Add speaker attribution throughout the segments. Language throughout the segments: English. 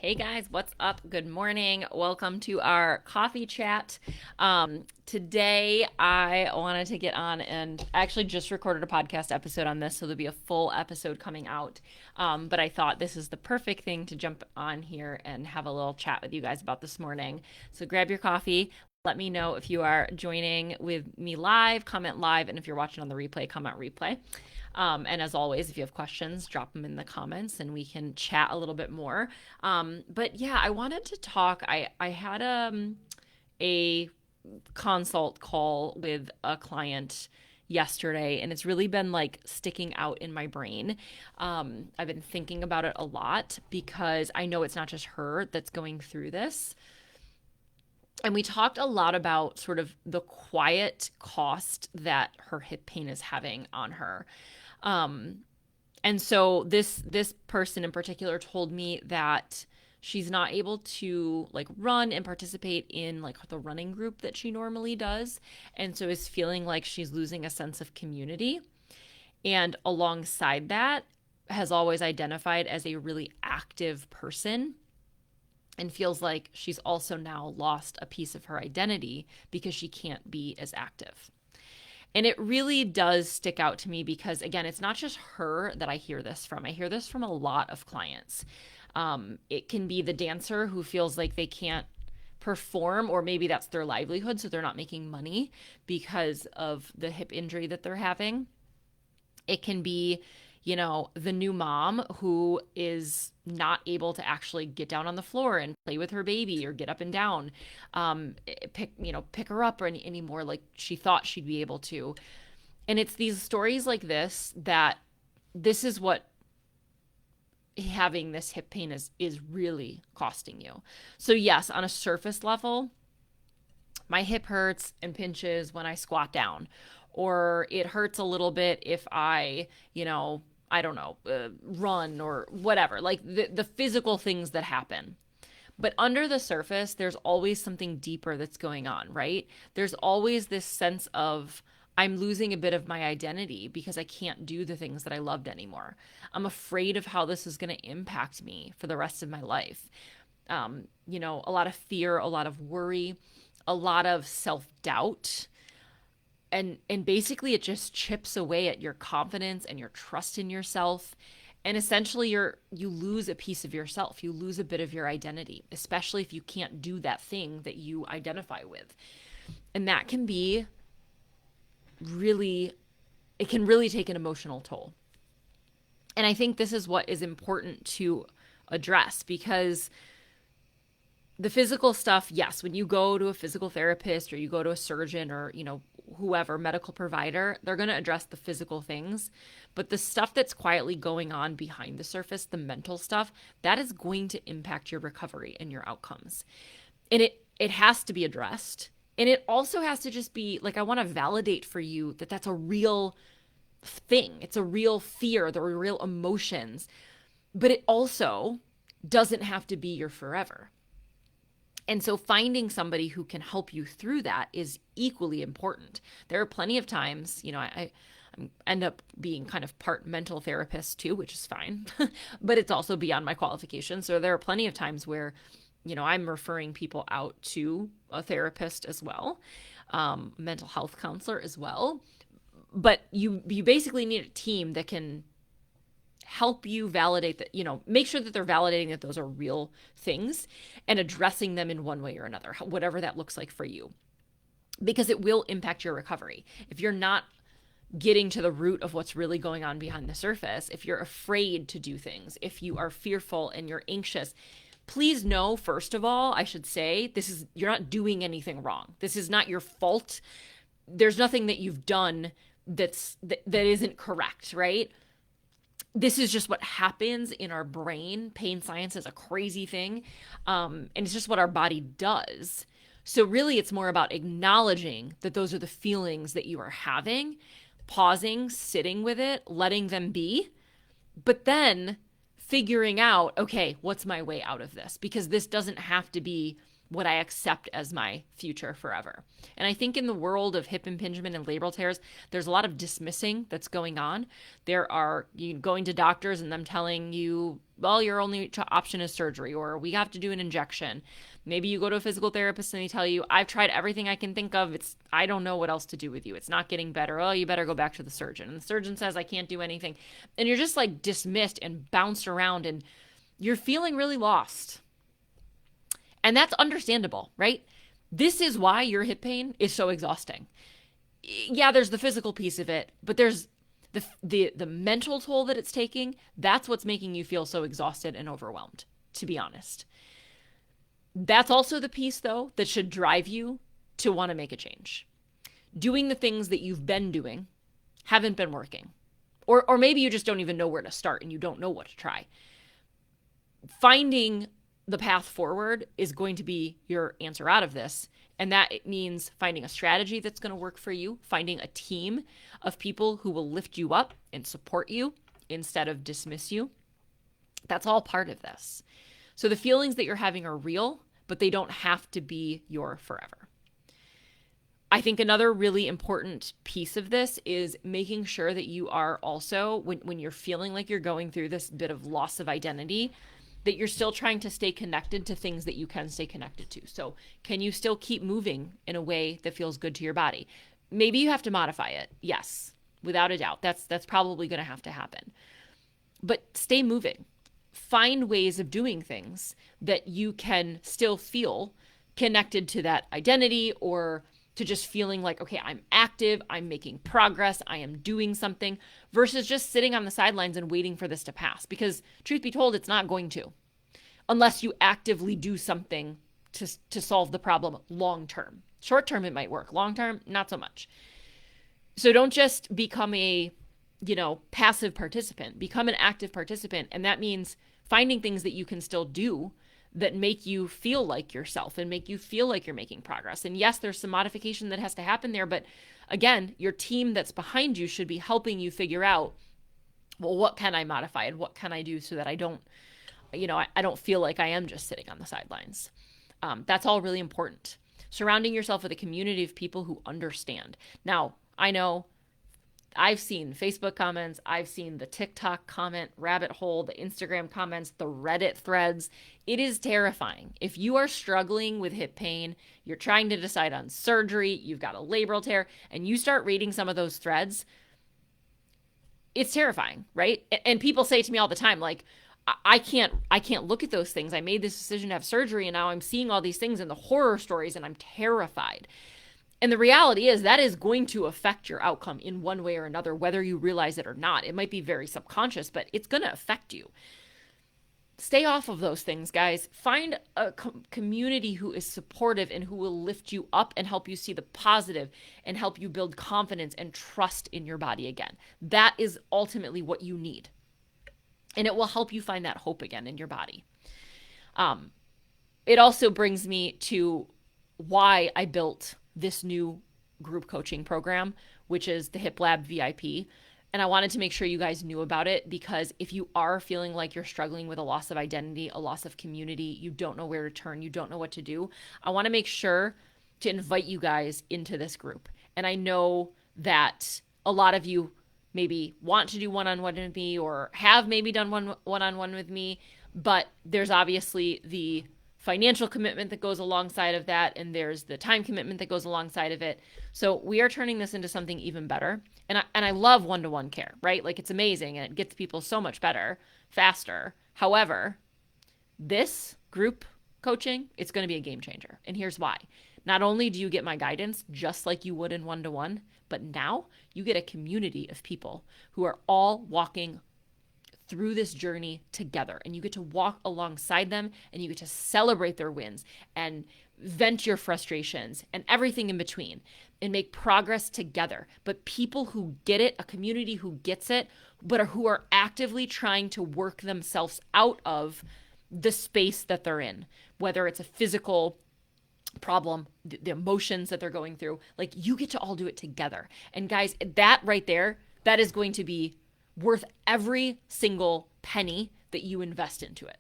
Speaker 1: Hey guys, what's up? Good morning. Welcome to our coffee chat. Today, I wanted to get on and I actually just recorded a podcast episode on this, so there'll be a full episode coming out. But I thought this is the perfect thing to jump on here and have a little chat with you guys about this morning. So grab your coffee. Let me know if you are joining with me live, comment live, and if you're watching on the replay, comment replay. And as always, if you have questions, drop them in the comments and we can chat a little bit more. But yeah, I wanted to talk. I had a consult call with a client yesterday, and it's really been like sticking out in my brain. I've been thinking about it a lot because I know it's not just her that's going through this. And we talked a lot about sort of the quiet cost that her hip pain is having on her. Um, and so this person in particular told me that she's not able to like run and participate in like the running group that she normally does, and so is feeling like she's losing a sense of community. And alongside that, has always identified as a really active person and feels like she's also now lost a piece of her identity because she can't be as active. And it really does stick out to me because, again, it's not just her that I hear this from. I hear this from a lot of clients. It can be the dancer who feels like they can't perform, or maybe that's their livelihood, so they're not making money because of the hip injury that they're having. It can be, the new mom who is not able to actually get down on the floor and play with her baby or get up and down, pick her up or anymore like she thought she'd be able to. And it's these stories like this is what having this hip pain is really costing you. So yes, on a surface level, my hip hurts and pinches when I squat down, or it hurts a little bit if I don't know, run or whatever, like the physical things that happen. But under the surface, there's always something deeper that's going on, right? There's always this sense of I'm losing a bit of my identity because I can't do the things that I loved anymore. I'm afraid of how this is going to impact me for the rest of my life. A lot of fear, a lot of worry, a lot of self-doubt, and basically it just chips away at your confidence and your trust in yourself, and essentially you lose a piece of yourself. You lose a bit of your identity, especially if you can't do that thing that you identify with. And that can be really, it can really take an emotional toll. And I think this is what is important to address, because the physical stuff, yes, when you go to a physical therapist or you go to a surgeon or, whoever, medical provider, they're going to address the physical things. But the stuff that's quietly going on behind the surface, the mental stuff, that is going to impact your recovery and your outcomes. And it has to be addressed. And it also has to just be like, I want to validate for you that that's a real thing. It's a real fear. There are real emotions. But it also doesn't have to be your forever. And so finding somebody who can help you through that is equally important. There are plenty of times, I end up being kind of part mental therapist too, which is fine, but it's also beyond my qualifications. So there are plenty of times where, I'm referring people out to a therapist as well, mental health counselor as well. But you basically need a team that can help you validate that, make sure that they're validating that those are real things and addressing them in one way or another, whatever that looks like for you, because it will impact your recovery. If you're not getting to the root of what's really going on behind the surface, if you're afraid to do things, if you are fearful and you're anxious, please know, first of all, I should say, you're not doing anything wrong. This is not your fault. There's nothing that you've done that isn't correct, right? This is just what happens in our brain. Pain science is a crazy thing. And it's just what our body does. So really, it's more about acknowledging that those are the feelings that you are having, pausing, sitting with it, letting them be, but then figuring out, okay, what's my way out of this? Because this doesn't have to be what I accept as my future forever. And I think in the world of hip impingement and labral tears, there's a lot of dismissing that's going on. There are you going to doctors and them telling you, well, your only option is surgery, or we have to do an injection. Maybe you go to a physical therapist and they tell you, I've tried everything I can think of. I don't know what else to do with you. It's not getting better. Oh, you better go back to the surgeon. And the surgeon says, I can't do anything. And you're just like dismissed and bounced around and you're feeling really lost. And that's understandable, right? This is why your hip pain is so exhausting. Yeah, there's the physical piece of it, but there's the mental toll that it's taking. That's what's making you feel so exhausted and overwhelmed, to be honest. That's also the piece, though, that should drive you to want to make a change. Doing the things that you've been doing haven't been working. Or maybe you just don't even know where to start and you don't know what to try. Finding the path forward is going to be your answer out of this. And that means finding a strategy that's going to work for you, finding a team of people who will lift you up and support you instead of dismiss you. That's all part of this. So the feelings that you're having are real, but they don't have to be your forever. I think another really important piece of this is making sure that you are also, when you're feeling like you're going through this bit of loss of identity, that you're still trying to stay connected to things that you can stay connected to. So can you still keep moving in a way that feels good to your body? Maybe you have to modify it. Yes, without a doubt. That's probably going to have to happen. But stay moving. Find ways of doing things that you can still feel connected to that identity or to just feeling like, okay, I'm active, I'm making progress, I am doing something, versus just sitting on the sidelines and waiting for this to pass. Because truth be told, it's not going to, unless you actively do something to solve the problem long term. Short term, it might work. Long term, not so much. So don't just become a, passive participant. Become an active participant. And that means finding things that you can still do that make you feel like yourself and make you feel like you're making progress. And yes, there's some modification that has to happen there, but again, your team that's behind you should be helping you figure out, well, what can I modify and what can I do so that I don't, I don't feel like I am just sitting on the sidelines. That's all really important. Surrounding yourself with a community of people who understand. Now, I know I've seen Facebook comments, I've seen the TikTok comment rabbit hole, the Instagram comments, the Reddit threads. It is terrifying. If you are struggling with hip pain, you're trying to decide on surgery, you've got a labral tear, and you start reading some of those threads, it's terrifying, right? And people say to me all the time, like, I can't look at those things. I made this decision to have surgery and now I'm seeing all these things and the horror stories and I'm terrified. And the reality is that is going to affect your outcome in one way or another, whether you realize it or not. It might be very subconscious, but it's going to affect you. Stay off of those things, guys. Find a community who is supportive and who will lift you up and help you see the positive and help you build confidence and trust in your body again. That is ultimately what you need. And it will help you find that hope again in your body. It also brings me to why I built this new group coaching program, which is the Hip Lab VIP. And I wanted to make sure you guys knew about it because if you are feeling like you're struggling with a loss of identity, a loss of community, you don't know where to turn, you don't know what to do, I want to make sure to invite you guys into this group. And I know that a lot of you maybe want to do one-on-one with me or have maybe done one-on-one with me, but there's obviously the financial commitment that goes alongside of that, and there's the time commitment that goes alongside of it. So we are turning this into something even better. And I love one-to-one care, right? Like it's amazing and it gets people so much better, faster. However, this group coaching, it's going to be a game changer. And here's why. Not only do you get my guidance just like you would in one-to-one, but now you get a community of people who are all walking through this journey together, and you get to walk alongside them and you get to celebrate their wins and vent your frustrations and everything in between and make progress together. But people who get it, a community who gets it, but who are actively trying to work themselves out of the space that they're in, whether it's a physical problem, the emotions that they're going through, like you get to all do it together. And guys, that right there, that is going to be worth every single penny that you invest into it.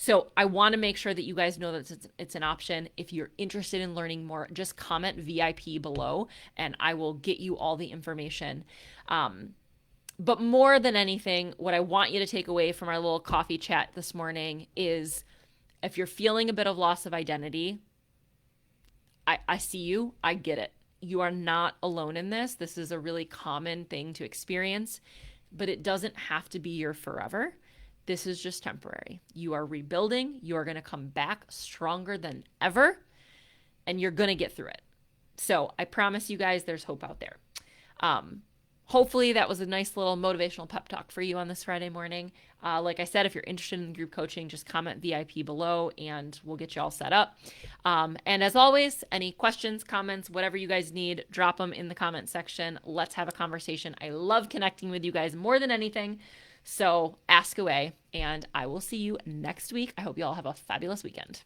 Speaker 1: So I want to make sure that you guys know that it's an option. If you're interested in learning more, just comment VIP below and I will get you all the information. But more than anything, what I want you to take away from our little coffee chat this morning is if you're feeling a bit of loss of identity, I see you. I get it. You are not alone in this. This is a really common thing to experience, but it doesn't have to be your forever. This is just temporary. You are rebuilding. You are going to come back stronger than ever, and you're going to get through it. So I promise you guys there's hope out there. Hopefully that was a nice little motivational pep talk for you on this Friday morning. Like I said, if you're interested in group coaching, just comment VIP below and we'll get you all set up. And as always, any questions, comments, whatever you guys need, drop them in the comment section. Let's have a conversation. I love connecting with you guys more than anything. So ask away, and I will see you next week. I hope you all have a fabulous weekend.